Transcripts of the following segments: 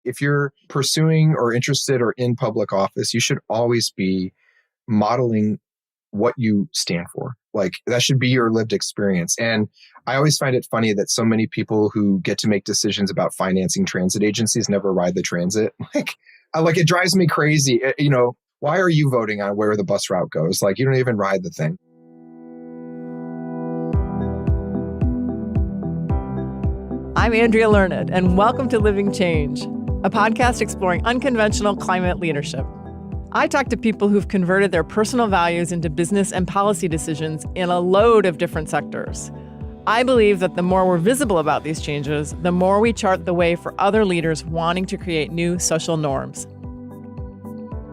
if you're pursuing or interested or in public office, you should always be modeling what you stand for. Like that should be your lived experience. And I always find it funny that so many people who get to make decisions about financing transit agencies never ride the transit. Like it drives me crazy. Why are you voting on where the bus route goes? Like you don't even ride the thing. I'm Andrea Learned, and welcome to Living Change, a podcast exploring unconventional climate leadership. I talk to people who've converted their personal values into business and policy decisions in a load of different sectors. I believe that the more we're visible about these changes, the more we chart the way for other leaders wanting to create new social norms.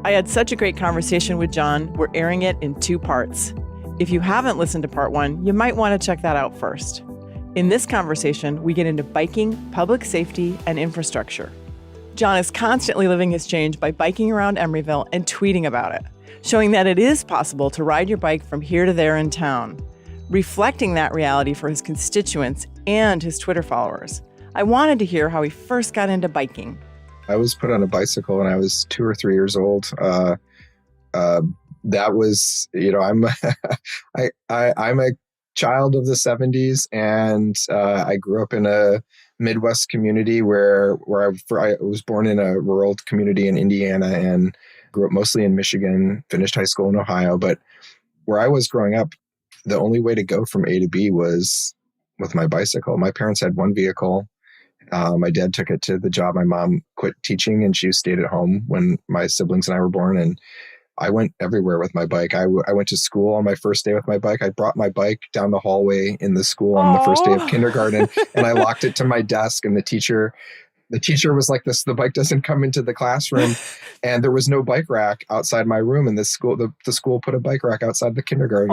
I had such a great conversation with John. We're airing it in 2 parts. If you haven't listened to part 1, you might want to check that out first. In this conversation, we get into biking, public safety, and infrastructure. John is constantly living his change by biking around Emeryville and tweeting about it, showing that it is possible to ride your bike from here to there in town, reflecting that reality for his constituents and his Twitter followers. I wanted to hear how he first got into biking. I was put on a bicycle when I was 2 or 3 years old. That was, I'm I'm a child of the 70s, and I grew up in a Midwest community where I was born in a rural community in Indiana and grew up mostly in Michigan, finished high school in Ohio. But where I was growing up, the only way to go from A to B was with my bicycle. My parents had one vehicle. My dad took it to the job. My mom quit teaching and she stayed at home when my siblings and I were born. And I went everywhere with my bike. I went to school on my first day with my bike. I brought my bike down the hallway in the school on the first day of kindergarten, and I locked it to my desk. And the teacher was like, "The bike doesn't come into the classroom." And there was no bike rack outside my room in the school. The school put a bike rack outside the kindergarten.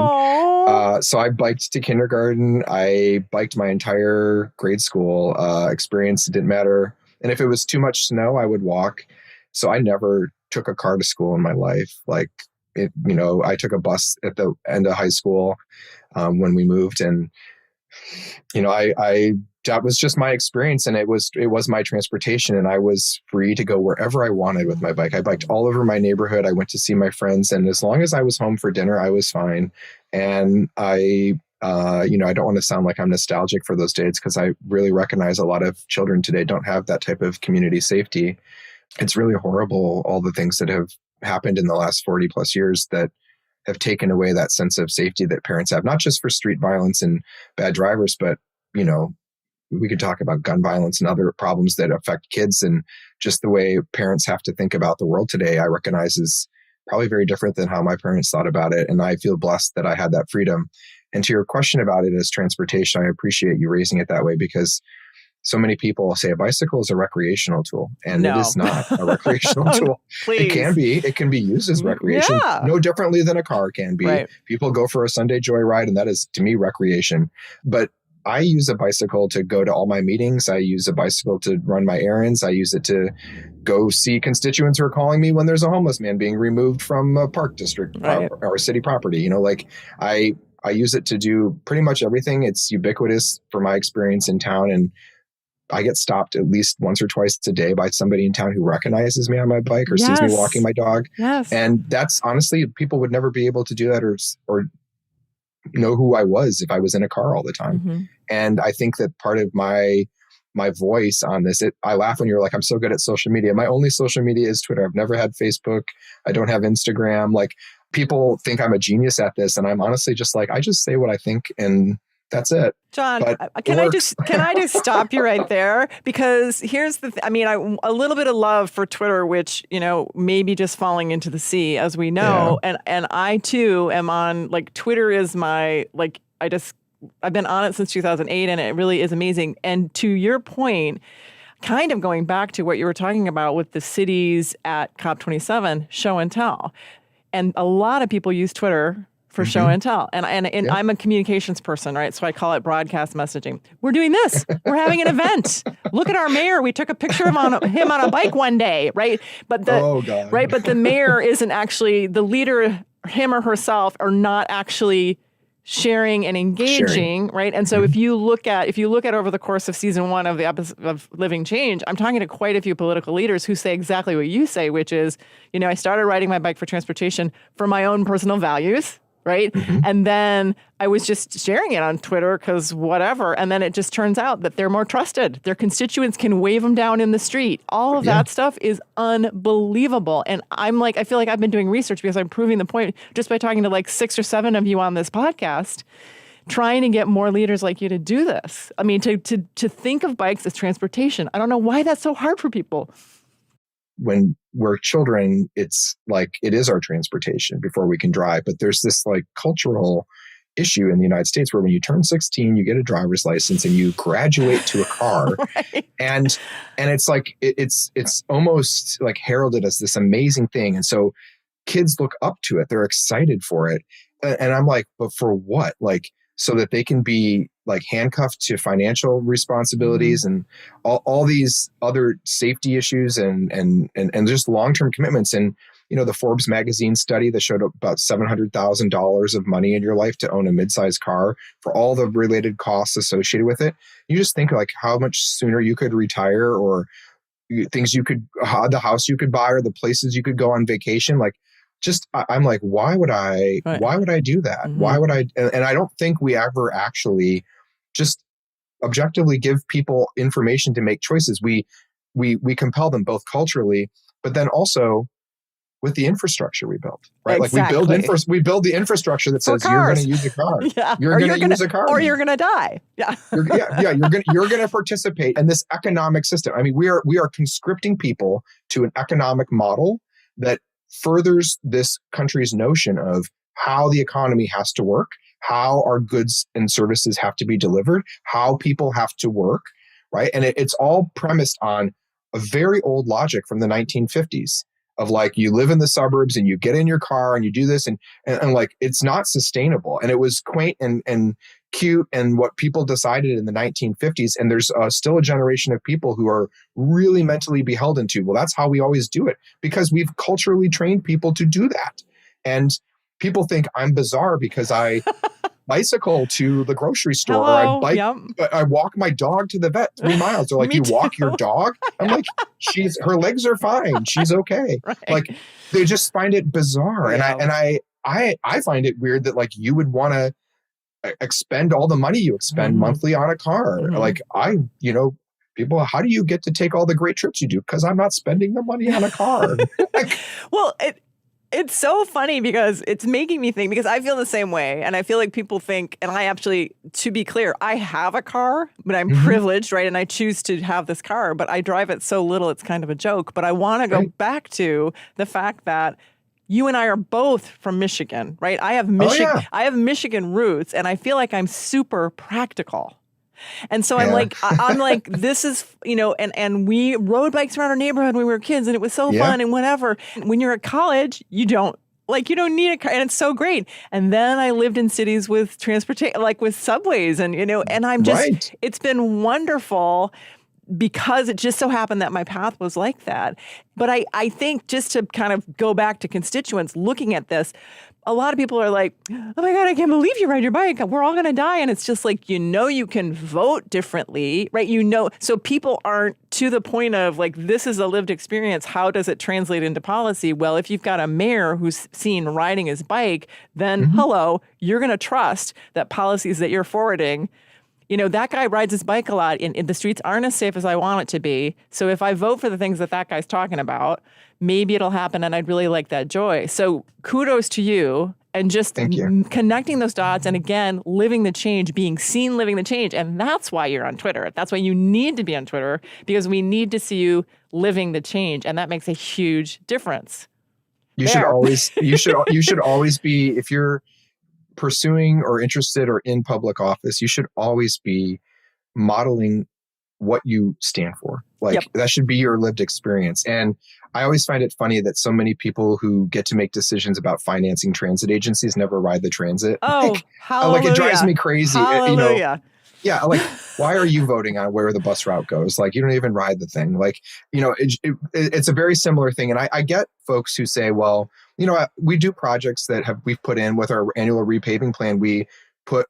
So I biked to kindergarten. I biked my entire grade school experience. It didn't matter. And if it was too much snow, I would walk. So I never took a car to school in my life. I took a bus at the end of high school when we moved, and that was just my experience, and it was my transportation, and I was free to go wherever I wanted with my bike. I biked all over my neighborhood. I went to see my friends, and as long as I was home for dinner, I was fine. And I don't want to sound like I'm nostalgic for those days, because I really recognize a lot of children today don't have that type of community safety. It's really horrible, all the things that have happened in the last 40 plus years that have taken away that sense of safety that parents have, not just for street violence and bad drivers, but, we could talk about gun violence and other problems that affect kids, and just the way parents have to think about the world today, I recognize is probably very different than how my parents thought about it. And I feel blessed that I had that freedom. And to your question about it as transportation, I appreciate you raising it that way, because so many people say a bicycle is a recreational tool, and It is not a recreational tool. Please. It can be used as recreation, no differently than a car can be. Right. People go for a Sunday joyride, and that is, to me, recreation. But I use a bicycle to go to all my meetings. I use a bicycle to run my errands. I use it to go see constituents who are calling me when there's a homeless man being removed from a park district or city property. I use it to do pretty much everything. It's ubiquitous for my experience in town, and I get stopped at least once or twice a day by somebody in town who recognizes me on my bike or sees me walking my dog. Yes. And that's honestly, people would never be able to do that or know who I was if I was in a car all the time. Mm-hmm. And I think that part of my voice on this, I laugh when you're like, I'm so good at social media. My only social media is Twitter. I've never had Facebook. I don't have Instagram. Like, people think I'm a genius at this. And I'm honestly just like, I just say what I think, and that's it. John, can I just stop you right there? Because here's the a little bit of love for Twitter, which, may be just falling into the sea, as we know. Yeah. And I too am on, Twitter is my, I've been on it since 2008, and it really is amazing. And to your point, kind of going back to what you were talking about with the cities at COP27, show and tell. And a lot of people use Twitter for show and tell. And I'm a communications person, right? So I call it broadcast messaging. We're doing this. We're having an event. Look at our mayor. We took a picture of him on a bike one day, right? But But the mayor isn't actually the leader. Him or herself are not actually sharing and engaging, right? And so if you look at over the course of season 1 of the episode of Living Change, I'm talking to quite a few political leaders who say exactly what you say, which is, I started riding my bike for transportation for my own personal values, right? And then I was just sharing it on Twitter because whatever. And then it just turns out that they're more trusted. Their constituents can wave them down in the street. All of that stuff is unbelievable. And I feel like I've been doing research because I'm proving the point just by talking to like 6 or 7 of you on this podcast, trying to get more leaders like you to do this. I mean, to think of bikes as transportation. I don't know why that's so hard for people. When we're children, it's like it is our transportation before we can drive. But there's this like cultural issue in the United States where when you turn 16, you get a driver's license and you graduate to a car. Right. And it's like it's almost like heralded as this amazing thing. And so kids look up to it. They're excited for it. And I'm like, but for what? Like, so that they can be like handcuffed to financial responsibilities and all these other safety issues and just long-term commitments. And, the Forbes magazine study that showed about $700,000 of money in your life to own a mid-sized car for all the related costs associated with it. You just think like how much sooner you could retire, or things you could, the house you could buy, or the places you could go on vacation. Like, I'm like, why would I do that? Why would I? And I don't think we ever actually just objectively give people information to make choices. We compel them both culturally, but then also with the infrastructure we built, right? Exactly. Like we build the infrastructure that says you're going to use a car. You're going to use a car. Or you're going to die. Yeah. You're going to participate in this economic system. I mean, we are conscripting people to an economic model that furthers this country's notion of how the economy has to work, how our goods and services have to be delivered, how people have to work, right? And it's all premised on a very old logic from the 1950s of like, you live in the suburbs and you get in your car and you do this and like, it's not sustainable. And it was quaint and cute and what people decided in the 1950s. And there's still a generation of people who are really mentally beholden to, well, that's how we always do it, because we've culturally trained people to do that. And people think I'm bizarre because I bicycle to the grocery store, or I walk my dog to the vet 3 miles. They're like, you walk your dog? I'm like, her legs are fine. She's okay. Right. Like, they just find it bizarre. Yeah. And I find it weird that like you would want to expend all the money you expend monthly on a car. Like people, how do you get to take all the great trips you do? Because I'm not spending the money on a car. Well, it's so funny because it's making me think, because I feel the same way. And I feel like people think, and I actually, to be clear, I have a car, but I'm privileged, right? And I choose to have this car, but I drive it so little, it's kind of a joke. But I want to go back to the fact that you and I are both from Michigan, right? I have Michigan roots, and I feel like I'm super practical. And so I'm like, this is, and we rode bikes around our neighborhood when we were kids, and it was so fun and whatever. When you're at college, you don't need a car, and it's so great. And then I lived in cities with transportation, like with subways, and I'm just, it's been wonderful because it just so happened that my path was like that. But I think, just to kind of go back to constituents looking at this, a lot of people are like, oh my God, I can't believe you ride your bike. We're all going to die. And it's just like, you can vote differently, right? So people aren't to the point of like, this is a lived experience. How does it translate into policy? Well, if you've got a mayor who's seen riding his bike, then hello, you're going to trust that policies that you're forwarding, that guy rides his bike a lot, and the streets aren't as safe as I want it to be. So if I vote for the things that guy's talking about, maybe it'll happen, and I'd really like that joy. So kudos to you, and just connecting those dots, and again, living the change, being seen living the change. And that's why you're on Twitter. That's why you need to be on Twitter, because we need to see you living the change, and that makes a huge difference. You should always be, if you're pursuing or interested or in public office, you should always be modeling what you stand for. Like that should be your lived experience. And I always find it funny that so many people who get to make decisions about financing transit agencies never ride the transit. Oh, hallelujah. Like it drives me crazy. Hallelujah. Yeah, like, why are you voting on where the bus route goes? Like, you don't even ride the thing. Like, it's a very similar thing. And I get folks who say, well, we do projects that we've put in with our annual repaving plan. We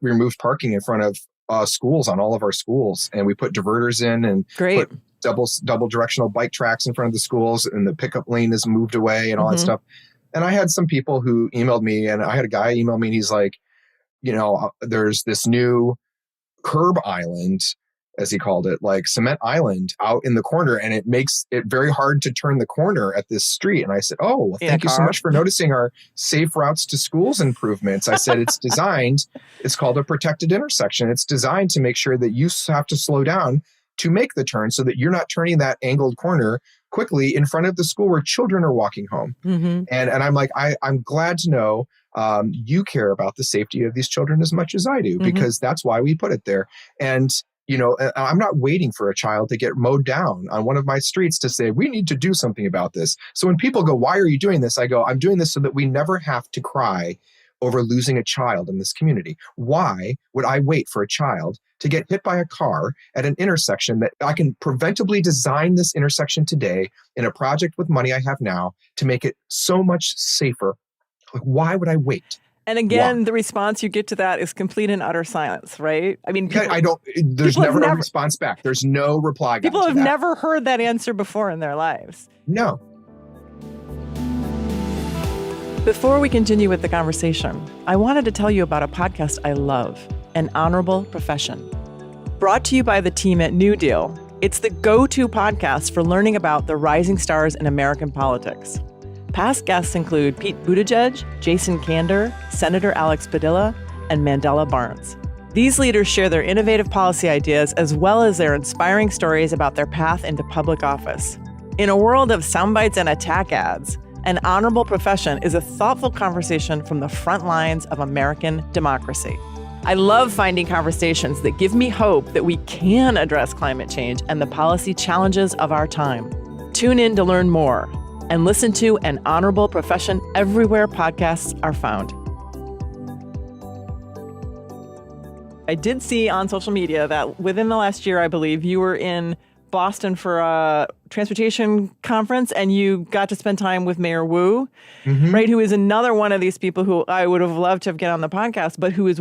removed parking in front of schools on all of our schools, and we put diverters in and Great. put double directional bike tracks in front of the schools, and the pickup lane is moved away and all that stuff. And I had some people who emailed me, and I had a guy email me, and he's like, there's this new curb island, as he called it, like cement island out in the corner, and it makes it very hard to turn the corner at this street. And I said, oh, well, thank you so much for noticing our safe routes to schools improvements. I said, it's called a protected intersection. It's designed to make sure that you have to slow down to make the turn so that you're not turning that angled corner quickly in front of the school where children are walking home. And I'm like, I'm glad to know you care about the safety of these children as much as I do, because that's why we put it there. And I'm not waiting for a child to get mowed down on one of my streets to say, we need to do something about this. So when people go, why are you doing this? I go, I'm doing this so that we never have to cry over losing a child in this community. Why would I wait for a child to get hit by a car at an intersection that I can preventably design this intersection today in a project with money I have now to make it so much safer? Like, why would I wait? And again, the response you get to that is complete and utter silence, right? I mean, there's never a response back. There's no reply. People have never heard that answer before in their lives. No. Before we continue with the conversation, I wanted to tell you about a podcast I love, An Honorable Profession. Brought to you by the team at New Deal, it's the go-to podcast for learning about the rising stars in American politics. Past guests include Pete Buttigieg, Jason Kander, Senator Alex Padilla, and Mandela Barnes. These leaders share their innovative policy ideas as well as their inspiring stories about their path into public office. In a world of soundbites and attack ads, An Honorable Profession is a thoughtful conversation from the front lines of American democracy. I love finding conversations that give me hope that we can address climate change and the policy challenges of our time. Tune in to learn more and listen to An Honorable Profession everywhere podcasts are found. I did see on social media that within the last year, I believe, you were in Boston for a transportation conference, and you got to spend time with Mayor Wu, right? Who is another one of these people who I would have loved to have get on the podcast, but who is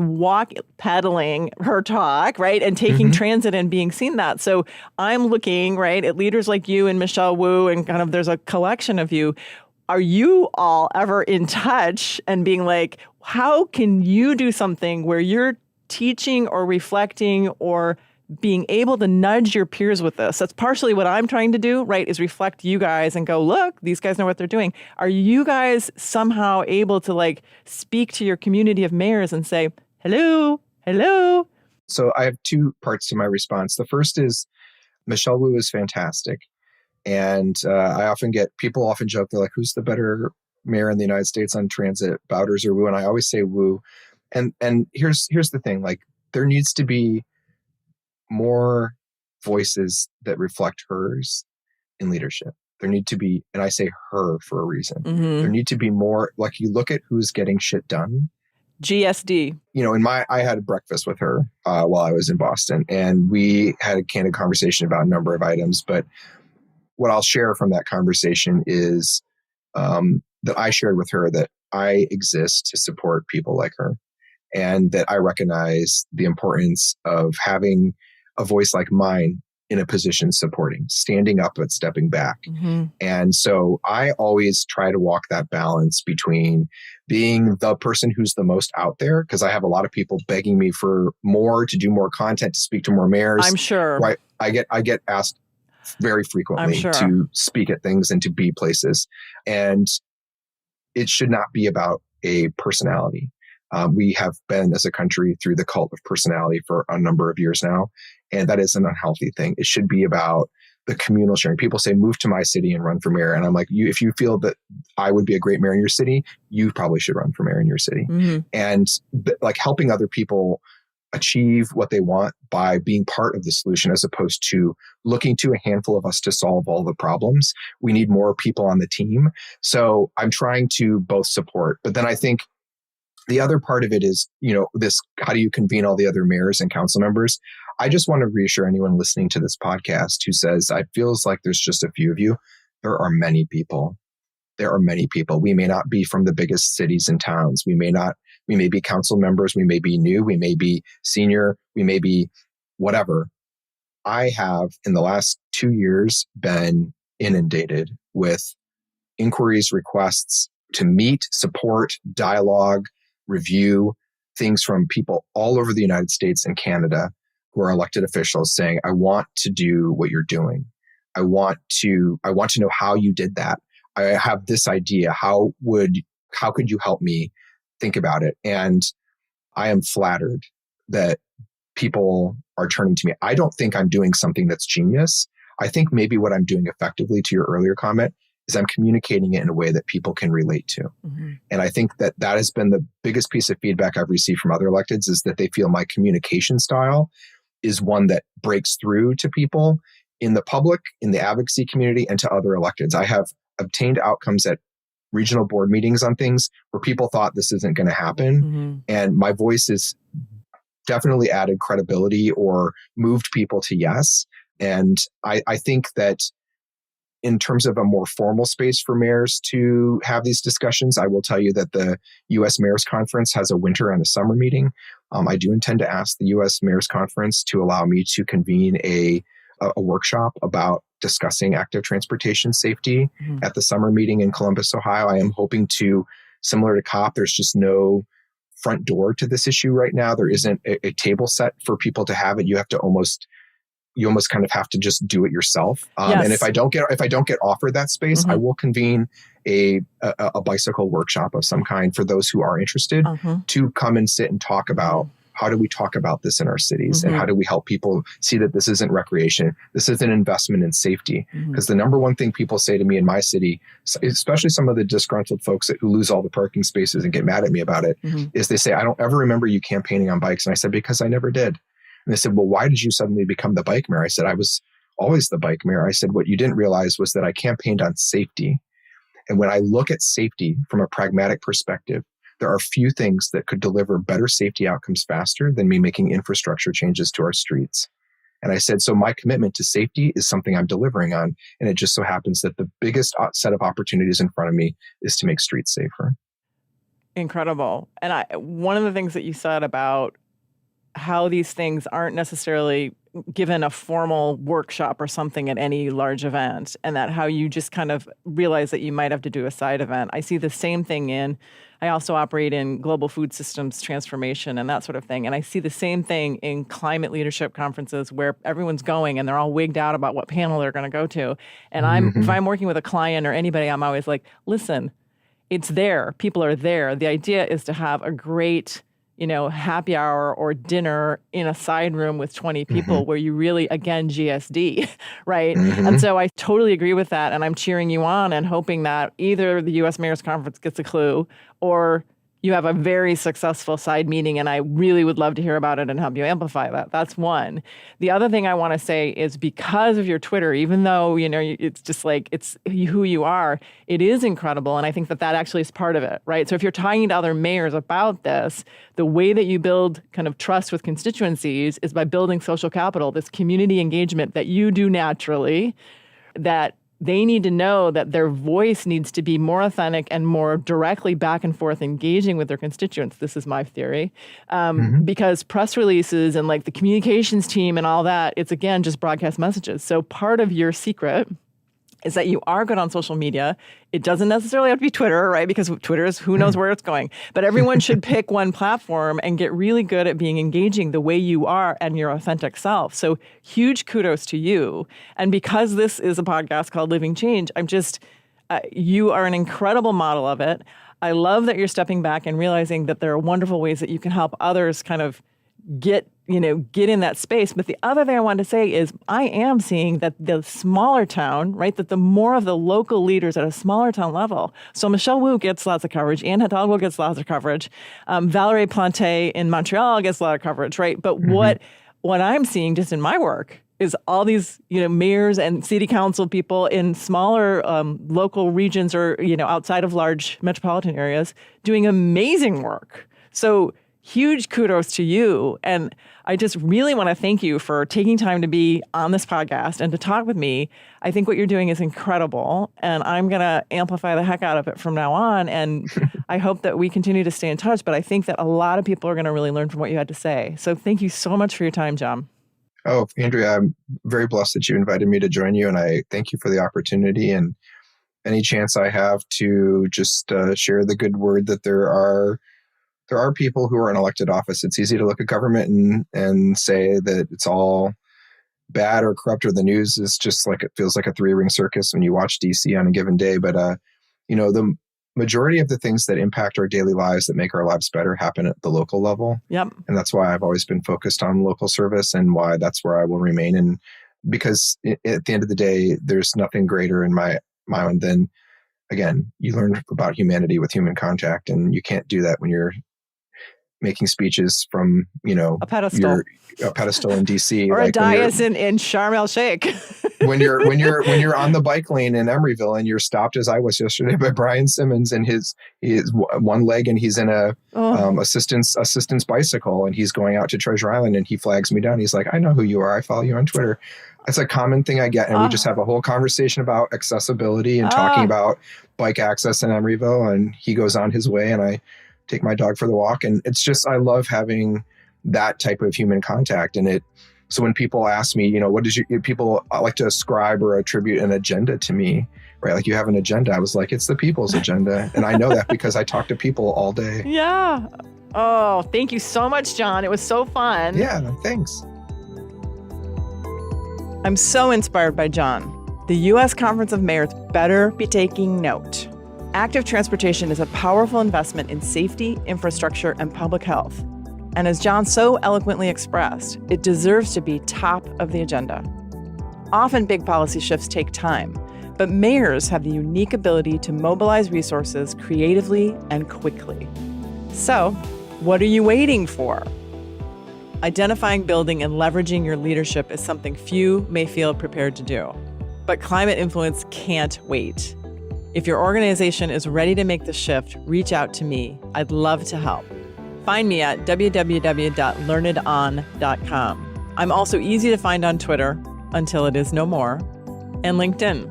pedaling her talk, right? And taking transit and being seen that. So I'm looking, right, at leaders like you and Michelle Wu, and kind of there's a collection of you. Are you all ever in touch and being like, how can you do something where you're teaching or reflecting or being able to nudge your peers with this? That's partially what I'm trying to do, right, is reflect you guys and go, look, these guys know what they're doing. Are you guys somehow able to like speak to your community of mayors and say, hello? So I have two parts to my response. The first is Michelle Wu is fantastic. And people often joke, they're like, who's the better mayor in the United States on transit, Bauters or Wu? And I always say Wu. And here's the thing, like there needs to be more voices that reflect hers in leadership. There need to be, and I say her for a reason, there need to be more, like you look at who's getting shit done. GSD. I had breakfast with her while I was in Boston, and we had a candid conversation about a number of items. But what I'll share from that conversation is that I shared with her that I exist to support people like her, and that I recognize the importance of having a voice like mine in a position supporting, standing up but stepping back. And so I always try to walk that balance between being the person who's the most out there, because I have a lot of people begging me for more, to do more content, to speak to more mayors. I'm sure. Right? I get asked very frequently to speak at things and to be places. And it should not be about a personality. We have been, as a country, through the cult of personality for a number of years now. And that is an unhealthy thing. It should be about the communal sharing. People say, move to my city and run for mayor. And I'm like, if you feel that I would be a great mayor in your city, you probably should run for mayor in your city. And like helping other people achieve what they want by being part of the solution, as opposed to looking to a handful of us to solve all the problems. We need more people on the team. So I'm trying to both support, but then I think the other part of it is, this, how do you convene all the other mayors and council members? I just want to reassure anyone listening to this podcast who says, it feels like there's just a few of you. There are many people. We may not be from the biggest cities and towns. We may not We may be council members. We may be new. We may be senior. We may be whatever. I have, in the last 2 years, been inundated with inquiries, requests to meet, support, dialogue, review things from people all over the United States and Canada who are elected officials saying, I want to do what you're doing. I want to know how you did that. I have this idea. How could you help me think about it? And I am flattered that people are turning to me. I don't think I'm doing something that's genius. I think maybe what I'm doing effectively, to your earlier comment, is I'm communicating it in a way that people can relate to. Mm-hmm. And I think that has been the biggest piece of feedback I've received from other electeds, is that they feel my communication style is one that breaks through to people in the public, in the advocacy community, and to other electeds. I have obtained outcomes at regional board meetings on things where people thought this isn't going to happen. Mm-hmm. And my voice has definitely added credibility or moved people to yes. And I think that in terms of a more formal space for mayors to have these discussions, I will tell you that the U.S. Mayors Conference has a winter and a summer meeting. I do intend to ask the U.S. Mayors Conference to allow me to convene a workshop about discussing active transportation safety at the summer meeting in Columbus, Ohio. I am hoping to, similar to COP, there's just no front door to this issue right now. There isn't a table set for people to have it. You almost kind of have to just do it yourself. Yes. And if I don't get offered that space, I will convene a bicycle workshop of some kind for those who are interested to come and sit and talk about how do we talk about this in our cities and how do we help people see that this isn't recreation, this is an investment in safety. Because the number one thing people say to me in my city, especially some of the disgruntled folks who lose all the parking spaces and get mad at me about it, is they say, I don't ever remember you campaigning on bikes. And I said, because I never did. And they said, well, why did you suddenly become the bike mayor? I said, I was always the bike mayor. I said, what you didn't realize was that I campaigned on safety. And when I look at safety from a pragmatic perspective, there are few things that could deliver better safety outcomes faster than me making infrastructure changes to our streets. And I said, so my commitment to safety is something I'm delivering on. And it just so happens that the biggest set of opportunities in front of me is to make streets safer. Incredible. And one of the things that you said about how these things aren't necessarily given a formal workshop or something at any large event, and that how you just kind of realize that you might have to do a side event. I see the same thing I also operate in global food systems transformation and that sort of thing. And I see the same thing in climate leadership conferences where everyone's going and they're all wigged out about what panel they're going to go to. And if I'm working with a client or anybody, I'm always like, listen, it's there. People are there. The idea is to have a great happy hour or dinner in a side room with 20 people where you really, again, GSD, right? And so I totally agree with that. And I'm cheering you on and hoping that either the U.S. Mayor's Conference gets a clue or you have a very successful side meeting, and I really would love to hear about it and help you amplify that. That's one. The other thing I want to say is because of your Twitter, even though, it's just like it's who you are, it is incredible. And I think that actually is part of it, right? So if you're talking to other mayors about this, the way that you build kind of trust with constituencies is by building social capital, this community engagement that you do naturally, that they need to know that their voice needs to be more authentic and more directly back and forth engaging with their constituents. This is my theory. Because press releases and like the communications team and all that, it's again, just broadcast messages. So part of your secret is that you are good on social media. It doesn't necessarily have to be Twitter, right? Because Twitter is who knows where it's going. But everyone should pick one platform and get really good at being engaging the way you are and your authentic self. So huge kudos to you. And because this is a podcast called Living Change, you are an incredible model of it. I love that you're stepping back and realizing that there are wonderful ways that you can help others kind of get in that space. But the other thing I wanted to say is I am seeing that the smaller town, right, that the more of the local leaders at a smaller town level. So Michelle Wu gets lots of coverage. Anne Hidalgo gets lots of coverage. Valerie Plante in Montreal gets a lot of coverage, right? But what I'm seeing just in my work is all these, mayors and city council people in smaller local regions or, outside of large metropolitan areas doing amazing work. So huge kudos to you. And I just really want to thank you for taking time to be on this podcast and to talk with me. I think what you're doing is incredible, and I'm going to amplify the heck out of it from now on. And I hope that we continue to stay in touch. But I think that a lot of people are going to really learn from what you had to say. So thank you so much for your time, John. Oh, Andrea, I'm very blessed that you invited me to join you, and I thank you for the opportunity and any chance I have to just share the good word that there are people who are in elected office. It's easy to look at government and say that it's all bad or corrupt, or the news is just like, it feels like a three-ring circus when you watch DC on a given day. But, the majority of the things that impact our daily lives, that make our lives better, happen at the local level. Yep. And that's why I've always been focused on local service, and why that's where I will remain. And because at the end of the day, there's nothing greater in my mind than, again, you learn about humanity with human contact, and you can't do that when you're making speeches from, a pedestal in DC, or like a dais in Sharm el Sheikh. when you're on the bike lane in Emeryville and you're stopped, as I was yesterday, by Brian Simmons, and he is one leg, and he's in a assistance bicycle, and he's going out to Treasure Island, and he flags me down. He's like, "I know who you are. I follow you on Twitter." It's a common thing I get. And we just have a whole conversation about accessibility and talking about bike access in Emeryville, and he goes on his way, and I take my dog for the walk. And it's just, I love having that type of human contact. And so when people ask me, what is people like to ascribe or attribute an agenda to me, right? Like, you have an agenda. I was like, it's the people's agenda. And I know that because I talk to people all day. Yeah. Oh, thank you so much, John. It was so fun. Yeah, thanks. I'm so inspired by John. The U.S. Conference of Mayors better be taking note. Active transportation is a powerful investment in safety, infrastructure, and public health. And as John so eloquently expressed, it deserves to be top of the agenda. Often big policy shifts take time, but mayors have the unique ability to mobilize resources creatively and quickly. So, what are you waiting for? Identifying, building, and leveraging your leadership is something few may feel prepared to do. But climate influence can't wait. If your organization is ready to make the shift, reach out to me. I'd love to help. Find me at www.learnedon.com. I'm also easy to find on Twitter, until it is no more, and LinkedIn.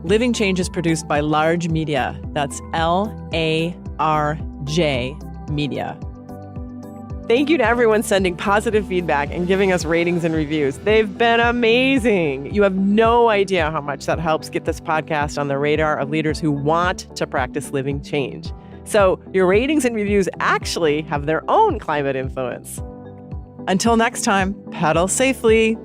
Living Change is produced by Large Media. That's LARJ Media. Thank you to everyone sending positive feedback and giving us ratings and reviews. They've been amazing. You have no idea how much that helps get this podcast on the radar of leaders who want to practice living change. So your ratings and reviews actually have their own climate influence. Until next time, pedal safely.